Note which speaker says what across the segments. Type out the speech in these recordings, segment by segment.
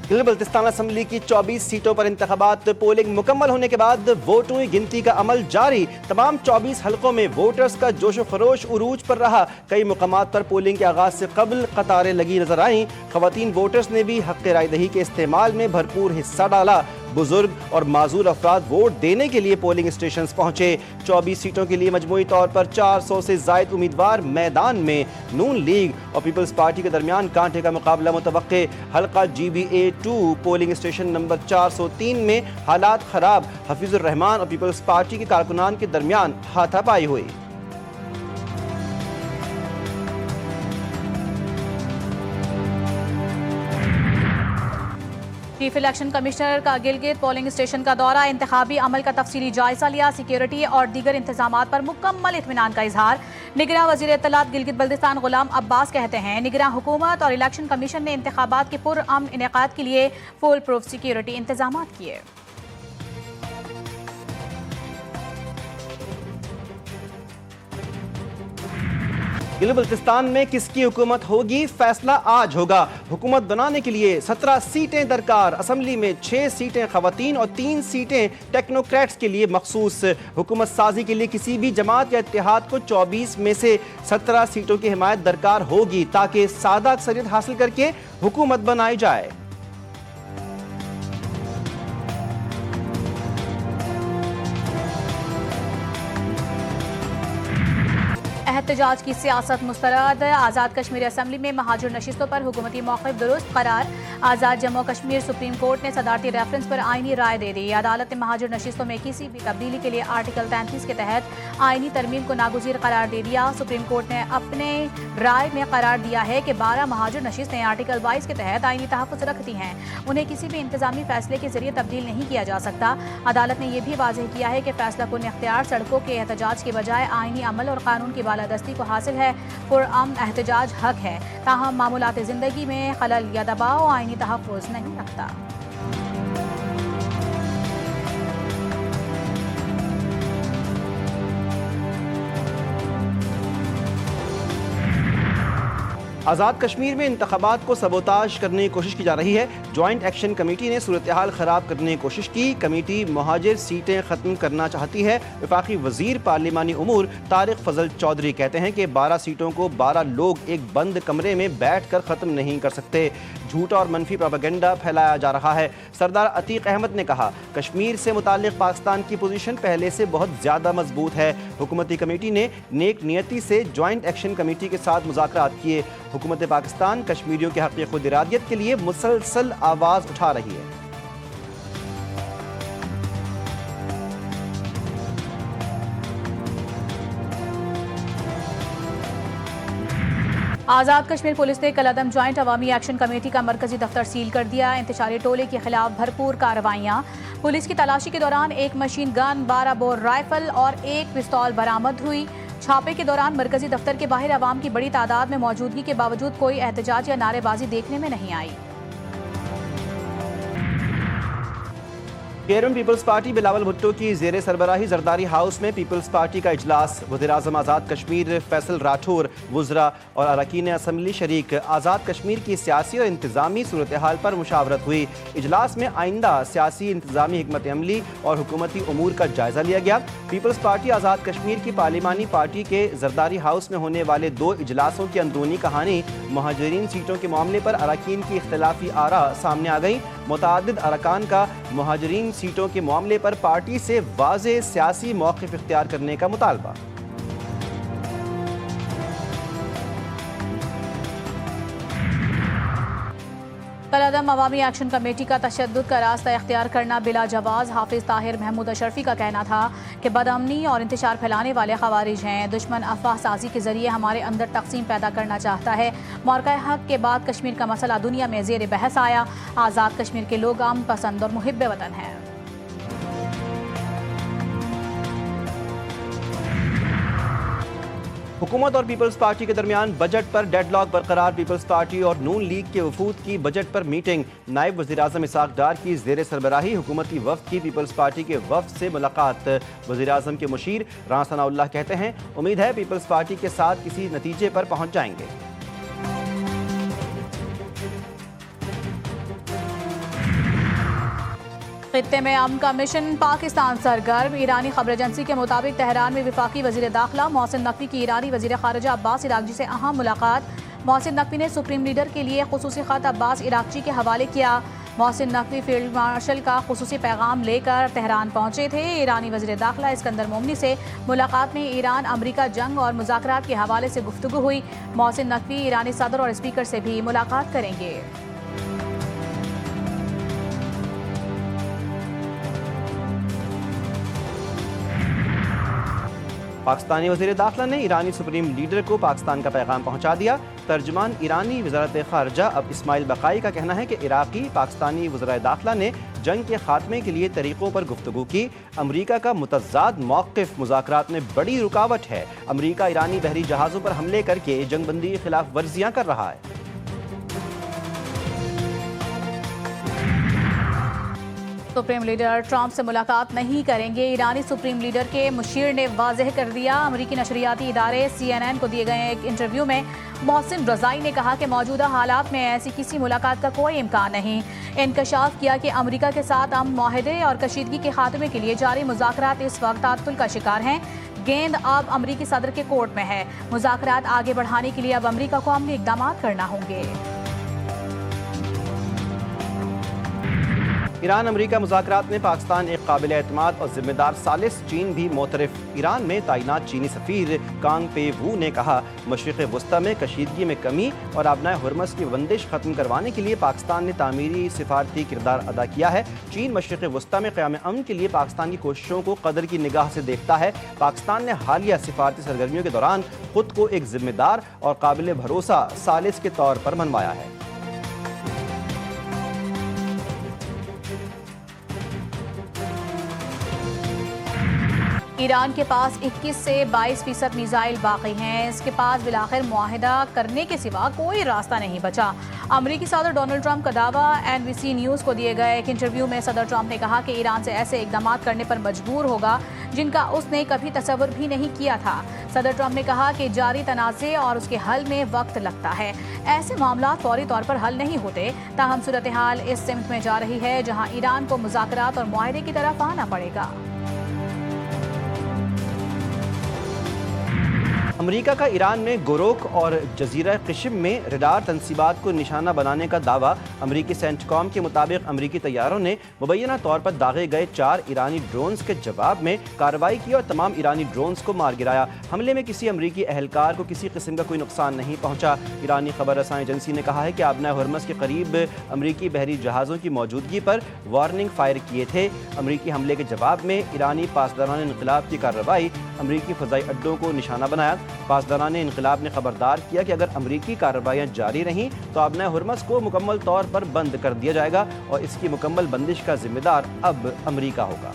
Speaker 1: Gilgit Baltistan assembly की 24 सीटों पर इंतखाबात पोलिंग मुकम्मल होने के बाद वोटों की गिनती का अमल जारी। तमाम 24 हलकों में वोटर्स का जोशो खरोश उरूज पर रहा। कई मुकामात पर पोलिंग के आगाज से कबल कतारें लगी नजर आईं। खवातीन वोटर्स ने भी हक़ राय दही के इस्तेमाल में भरपूर हिस्सा डाला। बुजुर्ग और माजूर अफराद वोट देने के लिए पोलिंग स्टेशन पहुंचे। 24 सीटों के लिए मजमूई तौर पर 400 से जायद उम्मीदवार मैदान में। नून लीग और पीपल्स पार्टी के दरमियान कांटे का मुकाबला मुतवक्के। हल्का GBA-2 पोलिंग स्टेशन नंबर 403 में हालात खराब। हफीजुर रहमान और पीपल्स पार्टी के कारकुनान के दरमियान हाथापाई हुई।
Speaker 2: चीफ इलेक्शन कमिश्नर का गिलगित पोलिंग स्टेशन का दौरा, इंतखाबी अमल का तफसीली जायजा लिया। सिक्योरिटी और दीगर इंतजामात पर मुकम्मल इत्मीनान का इजहार। निगरां वज़ीर इत्तलात गिलगित बल्तिस्तान गुलाम अब्बास कहते हैं, निगरां हुकूमत और इलेक्शन कमीशन ने इंतखाबात के पुरअमन इनेकाद के लिए फुल प्रूफ सिक्योरिटी इंतजामात किए।
Speaker 1: गिलगित बल्तिस्तान में किसकी हुकूमत होगी, फैसला आज होगा। हुकूमत बनाने के लिए 17 सीटें दरकार। असम्बली में 6 सीटें खवातीन और 3 सीटें टेक्नोक्रेट्स के लिए मखसूस। हुकूमत साजी के लिए किसी भी जमात या इत्तेहाद को 24 में से 17 सीटों की हिमायत दरकार होगी ताकि सादा अक्सरियत हासिल करके हुकूमत बनाई जाए।
Speaker 2: एहतजाज की सियासत मुस्तरद। आज़ाद कश्मीर असम्बली में महाजुर नशिस्तों पर हुकूमती मौक़िफ़ दुरुस्त करार। आज़ाद जम्मू कश्मीर सुप्रीम कोर्ट ने सदारती रेफरेंस पर आइनी राय दे दी। अदालत ने महाजुर नशिस्तों में किसी भी तब्दीली के लिए आर्टिकल 33 के तहत आइनी तरमीम को नागुज़ीर करार दे दिया। सुप्रीम कोर्ट ने अपने राय में करार दिया है कि 12 महाजुर नशिस्तें आर्टिकल 22 के तहत आइनी तहफ़्फ़ुज़ रखती हैं। उन्हें किसी भी इंतज़ामी फैसले के जरिए तब्दील नहीं किया जा सकता। अदालत ने यह भी वाज़ेह किया है कि फैसला कुन इख्तियार सड़कों के एहतजाज के बजाय आइनी अमल और कानून की बालादस्ती को हासिल है। पुरअमन एहतजाज हक है, ताहम मामूलात ज़िंदगी में खलल या दबाव आइनी तहफ़्फ़ुज़ नहीं रखता।
Speaker 1: आज़ाद कश्मीर में इंतखाबात को सबोताज करने की कोशिश की जा रही है। जॉइंट एक्शन कमेटी ने सूरत हाल ख़राब करने की कोशिश की। कमेटी मुहाजिर सीटें ख़त्म करना चाहती है। वफाकी वज़ीर पार्लिमानी उमूर तारिक फजल चौधरी कहते हैं कि 12 सीटों को 12 लोग एक बंद कमरे में बैठ कर ख़त्म नहीं कर सकते। झूठा और मनफी प्रोपेगेंडा फैलाया जा रहा है। सरदार अतीक अहमद ने कहा, कश्मीर से मुताल्लिक़ पाकिस्तान की पोजीशन पहले से बहुत ज़्यादा मजबूत है। हुकूमती कमेटी ने नेक नियति से जॉइंट एक्शन कमेटी के साथ मुज़ाकरात किए। हुकूमत पाकिस्तान कश्मीरियों के हक़ खुद इरादियत के लिए मुसलसल आवाज़ उठा रही है।
Speaker 2: आज़ाद कश्मीर पुलिस ने कलअदम जॉइंट अवामी एक्शन कमेटी का मरकजी दफ्तर सील कर दिया। इंतशारी टोले के खिलाफ भरपूर कार्रवाइयाँ। पुलिस की तलाशी के दौरान एक मशीन गन, 12 बोर राइफल और एक पिस्तौल बरामद हुई। छापे के दौरान मरकजी दफ्तर के बाहर अवाम की बड़ी तादाद में मौजूदगी के बावजूद कोई एहतजाज या नारेबाजी देखने में नहीं आई।
Speaker 1: चेयरमैन पीपल्स पार्टी बिलावल भुट्टो की ज़ेरे सरबराही जरदारी हाउस में पीपल्स पार्टी का इजलास। वज़ीर-ए-आज़म आज़ाद कश्मीर फैसल राठौर, वुज़रा और अरकान असम्बली शरीक। आज़ाद कश्मीर की सियासी और इंतज़ामी सूरत हाल पर मुशावरत हुई। इजलास में आइंदा सियासी इंतज़ामी हिकमत अमली और हुकूमती उमूर का जायज़ा लिया गया। पीपल्स पार्टी आज़ाद कश्मीर की पार्लिमानी पार्टी के जरदारी हाउस में होने वाले 2 इजलासों की अंदरूनी कहानी। मुहाजिरीन सीटों के मामले पर अरकान की इख्तिलाफी आरा सामने आ गई। मुतअद्दिद अरकान का मुहाजिरीन सीटों के मामले पर पार्टी से वाज़ेह सियासी मौक़िफ़ इख्तियार करने का मुतालबा।
Speaker 2: कलअदम अवामी एक्शन कमेटी का तशद्दुद का रास्ता इख्तियार करना बिला जवाज़। हाफिज़ ताहिर महमूद अशरफी का कहना था कि बदअमनी और इंतशार फैलाने वाले खवारिज हैं। दुश्मन अफवाह साजी के जरिए हमारे अंदर तकसीम पैदा करना चाहता है। मौक़ा हक़ के बाद कश्मीर का मसला दुनिया में ज़ेर बहस आया। आज़ाद कश्मीर के लोग अमन पसंद और मुहिब्ब वतन हैं।
Speaker 1: हुकूमत और पीपल्स पार्टी के दरमियान बजट पर डेडलॉक बरकरार। पीपल्स पार्टी और नून लीग के वफूद की बजट पर मीटिंग। नायब वज़ीर-ए-आज़म इसाक डार की ज़ेर सरबराही हुकूमती वफ़द की पीपल्स पार्टी के वफ़द से मुलाकात। वज़ीर-ए-आज़म के मुशीर राना सनाउल्लाह कहते हैं, उम्मीद है पीपल्स पार्टी के साथ किसी नतीजे पर पहुँच जाएंगे।
Speaker 2: خطے میں امن کا مشن پاکستان سرگرم ایرانی خبر ایجنسی کے مطابق تہران میں وفاقی وزیر داخلہ محسن نقوی کی ایرانی وزیر خارجہ عباس عراقچی سے اہم ملاقات۔ محسن نقوی نے سپریم لیڈر کے لیے خصوصی خط عباس عراقچی کے حوالے کیا۔ محسن نقوی فیلڈ مارشل کا خصوصی پیغام لے کر تہران پہنچے تھے۔ ایرانی وزیر داخلہ اسکندر مومنی سے ملاقات میں ایران امریکہ جنگ اور مذاکرات کے حوالے سے گفتگو ہوئی۔ محسن نقوی ایرانی صدر اور اسپیکر سے بھی ملاقات کریں گے۔
Speaker 1: پاکستانی وزیر داخلہ نے ایرانی سپریم لیڈر کو پاکستان کا پیغام پہنچا دیا۔ ترجمان ایرانی وزارت خارجہ اب اسماعیل بقائی کا کہنا ہے کہ عراقی پاکستانی وزرائے داخلہ نے جنگ کے خاتمے کے لیے طریقوں پر گفتگو کی۔ امریکہ کا متضاد موقف مذاکرات میں بڑی رکاوٹ ہے۔ امریکہ ایرانی بحری جہازوں پر حملے کر کے جنگ بندی کی خلاف ورزیاں کر رہا ہے۔
Speaker 2: سپریم لیڈر ٹرمپ سے ملاقات نہیں کریں گے۔ ایرانی سپریم لیڈر کے مشیر نے واضح کر دیا۔ امریکی نشریاتی ادارے CNN کو دیے گئے ایک انٹرویو میں محسن رضائی نے کہا کہ موجودہ حالات میں ایسی کسی ملاقات کا کوئی امکان نہیں۔ انکشاف کیا کہ امریکہ کے ساتھ امن معاہدے اور کشیدگی کے خاتمے کے لیے جاری مذاکرات اس وقت تعطل کا شکار ہیں۔ گیند اب امریکی صدر کے کورٹ میں ہے۔ مذاکرات آگے بڑھانے کے لیے اب امریکہ کو عملی اقدامات کرنا ہوں گے۔
Speaker 1: ایران امریکہ مذاکرات میں پاکستان ایک قابل اعتماد اور ذمہ دار ثالث، چین بھی معترف۔ ایران میں تعینات چینی سفیر کانگ پے وو نے کہا مشرق وسطی میں کشیدگی میں کمی اور آبنائے ہرمز کی بندش ختم کروانے کے لیے پاکستان نے تعمیری سفارتی کردار ادا کیا ہے۔ چین مشرق وسطی میں قیام امن کے لیے پاکستان کی کوششوں کو قدر کی نگاہ سے دیکھتا ہے۔ پاکستان نے حالیہ سفارتی سرگرمیوں کے دوران خود کو ایک ذمہ دار اور قابل بھروسہ ثالث کے طور پر منوایا ہے۔
Speaker 2: ایران کے پاس 21 سے 22% میزائل باقی ہیں۔ اس کے پاس بالآخر معاہدہ کرنے کے سوا کوئی راستہ نہیں بچا۔ امریکی صدر ڈونلڈ ٹرمپ کا دعویٰ NBC نیوز کو دیے گئے ایک انٹرویو میں صدر ٹرمپ نے کہا کہ ایران سے ایسے اقدامات کرنے پر مجبور ہوگا جن کا اس نے کبھی تصور بھی نہیں کیا تھا۔ صدر ٹرمپ نے کہا کہ جاری تنازع اور اس کے حل میں وقت لگتا ہے۔ ایسے معاملات فوری طور پر حل نہیں ہوتے، تاہم صورتحال اس سمت میں جا رہی ہے جہاں ایران کو مذاکرات اور معاہدے کی طرف آنا پڑے گا۔
Speaker 1: امریکہ کا ایران میں گوروک اور جزیرہ قشم میں ریڈار تنصیبات کو نشانہ بنانے کا دعویٰ۔ امریکی سینٹ کام کے مطابق امریکی طیاروں نے مبینہ طور پر داغے گئے 4 ایرانی ڈرونز کے جواب میں کارروائی کی اور تمام ایرانی ڈرونز کو مار گرایا۔ حملے میں کسی امریکی اہلکار کو کسی قسم کا کوئی نقصان نہیں پہنچا۔ ایرانی خبر رساں ایجنسی نے کہا ہے کہ آبنائے ہرمز کے قریب امریکی بحری جہازوں کی موجودگی پر وارننگ فائر کیے تھے۔ امریکی حملے کے جواب میں ایرانی پاسداران انقلاب کی کارروائی امریکی فضائی اڈوں کو نشانہ بنایا۔ پاسداران انقلاب نے خبردار کیا کہ اگر امریکی کارروائیاں جاری رہیں تو آبنائے ہرمز کو مکمل طور پر بند کر دیا جائے گا اور اس کی مکمل بندش کا ذمہ دار اب امریکہ ہوگا۔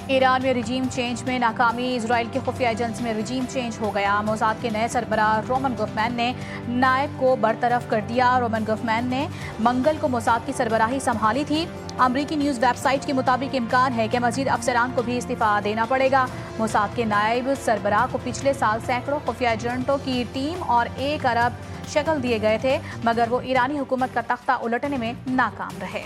Speaker 2: ایران میں رجیم چینج میں ناکامی، اسرائیل کی خفیہ ایجنسی میں رجیم چینج ہو گیا۔ موساد کے نئے سربراہ رومن گوفمین نے نائب کو برطرف کر دیا۔ رومن گوفمین نے منگل کو موساد کی سربراہی سنبھالی تھی۔ امریکی نیوز ویب سائٹ کے مطابق امکان ہے کہ مزید افسران کو بھی استعفیٰ دینا پڑے گا۔ موساد کے نائب سربراہ کو پچھلے سال سینکڑوں خفیہ ایجنٹوں کی ٹیم اور 1 ارب شکل دیے گئے تھے، مگر وہ ایرانی حکومت کا تختہ الٹنے میں ناکام رہے۔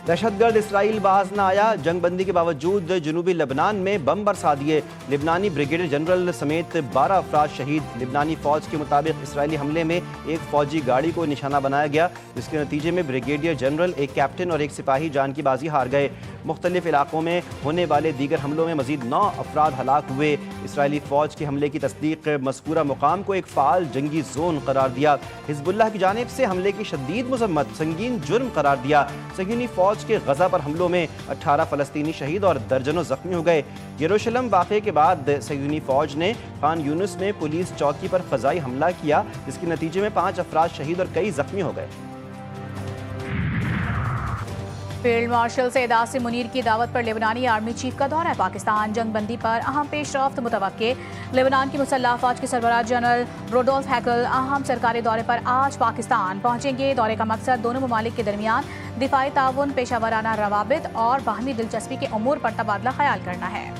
Speaker 1: دہشت گرد اسرائیل باز نہ آیا، جنگ بندی کے باوجود جنوبی لبنان میں بم برسا دیے، لبنانی بریگیڈیئر جنرل سمیت 12 افراد شہید۔ لبنانی فوج کے مطابق اسرائیلی حملے میں ایک فوجی گاڑی کو نشانہ بنایا گیا، جس کے نتیجے میں بریگیڈیئر جنرل، ایک کیپٹن اور ایک سپاہی جان کی بازی ہار گئے۔ مختلف علاقوں میں ہونے والے دیگر حملوں میں مزید 9 افراد ہلاک ہوئے۔ اسرائیلی فوج کے حملے کی تصدیق مذکورہ مقام کو ایک فعال جنگی زون قرار دیا۔ حزب اللہ کی جانب سے حملے کی شدید مذمت سنگین جرم قرار دیا۔ صہیونی فوج کے غزہ پر حملوں میں 18 فلسطینی شہید اور درجنوں زخمی ہو گئے۔ یروشلم واقعے کے بعد صہیونی فوج نے خان یونس میں پولیس چوکی پر فضائی حملہ کیا، جس کے نتیجے میں 5 افراد شہید اور کئی زخمی ہو گئے۔
Speaker 2: फील्ड मार्शल सैयद आसिम मुनीर की दावत पर लेबनानी आर्मी चीफ का दौरा है पाकिस्तान। जंग बंदी पर अहम पेशरफ्त मुतवक्के। लेबनान की मुसल्लह अफवाज के सरबराह जनरल रोडोल्फ हैकल अहम सरकारी दौरे पर आज पाकिस्तान पहुंचेंगे। दौरे का मकसद दोनों ममालिक के दरमियान दिफाई ताउन, पेशावराना रवाबित और बाहमी दिलचस्पी के अमूर पर तबादला ख्याल करना है।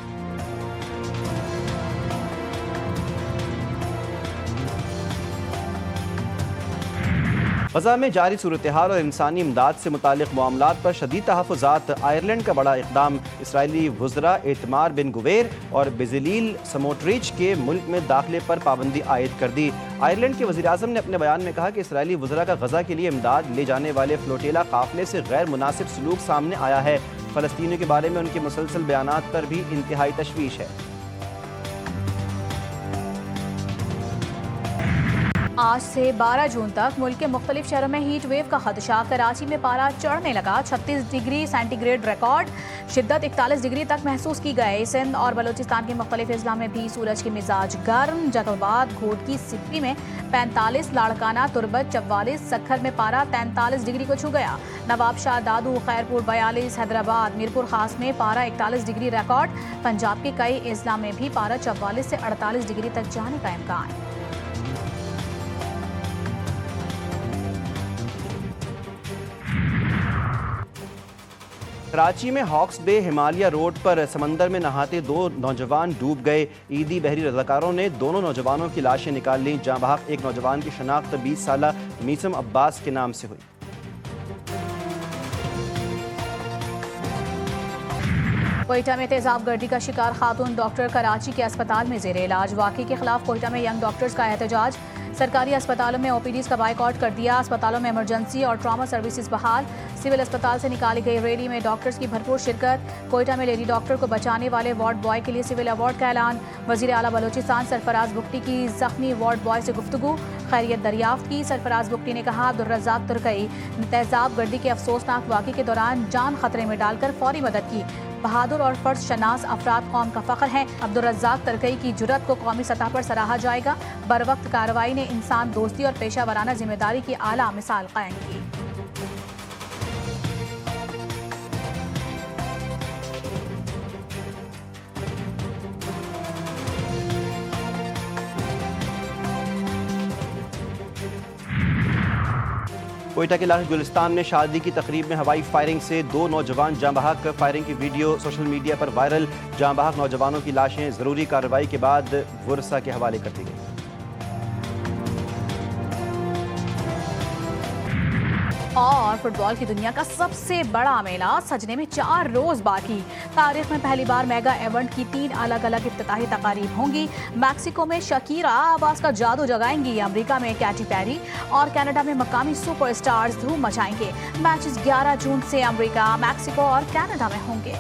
Speaker 1: गजा में जारी सूरत हाल और इंसानी इमदाद से मुतालिक मामलात पर शदीद तहफ़्फ़ुज़ात। आयरलैंड का बड़ा इक़दाम। इसराइली वज़रा एतमार बिन गुवेर और बेज़लील समोट्रिच के मुल्क में दाखिले पर पाबंदी आयद कर दी। आयरलैंड के वज़ीर-ए-आज़म ने अपने बयान में कहा कि इसराइली वज़रा का गजा के लिए इमदाद ले जाने वाले फ्लोटेला काफ़िले से गैर मुनासिब सलूक सामने आया है। फ़लस्तीनियों के बारे में उनके मुसलसल बयानात पर भी इंतहाई तशवीश है।
Speaker 2: आज से 12 जून तक मुल्क के मुख्तलिफ शहरों में हीट वेव का खदशा। कराची में पारा चढ़ने लगा, 36 डिग्री सेंटीग्रेड रिकॉर्ड। शिद्दत 41 डिग्री तक महसूस की गई। सिंध और बलूचिस्तान के मुख्तलिफ अजला में भी सूरज के मिजाज गर्म। जगलबाद, घोटकी, सिप्पी में 45, लाड़काना, तुरबत 44, सक्खर में पारा 43 डिग्री को छू गया। नवाबशाह, दादू, खैरपुर 42, हैदराबाद, मीरपुर खास में पारा 41 डिग्री रिकॉर्ड। पंजाब के कई अजला में भी पारा 44 से 48 डिग्री तक जाने का इम्कान।
Speaker 1: कराची में हॉक्स बे हिमालय रोड पर समंदर में नहाते 2 नौजवान डूब गए। ईदी बहरी रज़ाकारों ने दोनों नौजवानों की लाशें निकाल लीं। जहां बहक एक नौजवान की शनाख्त 20 साला मीसम अब्बास के नाम से हुई।
Speaker 2: कोयटा में तेजाब गर्दी का शिकार खातून डॉक्टर कराची के अस्पताल में जेर इलाज। वाक़ई के खिलाफ कोयटा में यंग डॉक्टर्स का एहतजाज। सरकारी अस्पतालों में ओपीडीज का बाइकआउट कर दिया। अस्पतालों में इमरजेंसी और ट्रॉमा सर्विसेज बहाल। सिविल अस्पताल से निकाली गई रैली में डॉक्टर्स की भरपूर शिरकत। कोयटा में लेडी डॉक्टर को बचाने वाले वार्ड बॉय के लिए सिविल अवार्ड का ऐलान। वज़ीर आला बलोचिस्तान सरफराज बुगटी की जख्मी वार्ड बॉय से गुफ्तगू, खैरियत दरियाफ्त की। सरफराज बुगटी ने कहा, अब्दुल रज़्ज़ाक तुर्कई ने तेजाब गर्दी के अफसोसनाक वाक़े के दौरान जान खतरे में डालकर फौरी मदद की। बहादुर और फर्ज शनास अफराद कौम का फ़ख्र हैं। अब्दुल रज़्ज़ाक तुर्कई की जुर्रत को कौमी सतह पर सराहा जाएगा। बर वक्त कार्रवाई ने इंसान दोस्ती और पेशा वराना जिम्मेदारी की आला मिसाल कायम की।
Speaker 1: कोयटा के इलाके गुलिस्तान में शादी की तकरीब में हवाई फायरिंग से 2 नौजवान जाँ बहक। फायरिंग की वीडियो सोशल मीडिया पर वायरल। जाँ बहक नौजवानों की लाशें ज़रूरी कार्रवाई के बाद वर्सा के हवाले कर दी गई।
Speaker 2: और फुटबॉल की दुनिया का सबसे बड़ा मेला सजने में 4 रोज बाकी। तारीख में पहली बार मेगा इवेंट की 3 अलग अलग इफ्तिताही तकारीब होंगी। मैक्सिको में शकीरा आवाज का जादू जगाएंगी। अमेरिका में कैटी पेरी और कनाडा में मकामी सुपरस्टार्स धूम मचाएंगे। मैचेस 11 जून से अमेरिका, मैक्सिको और कनाडा में होंगे।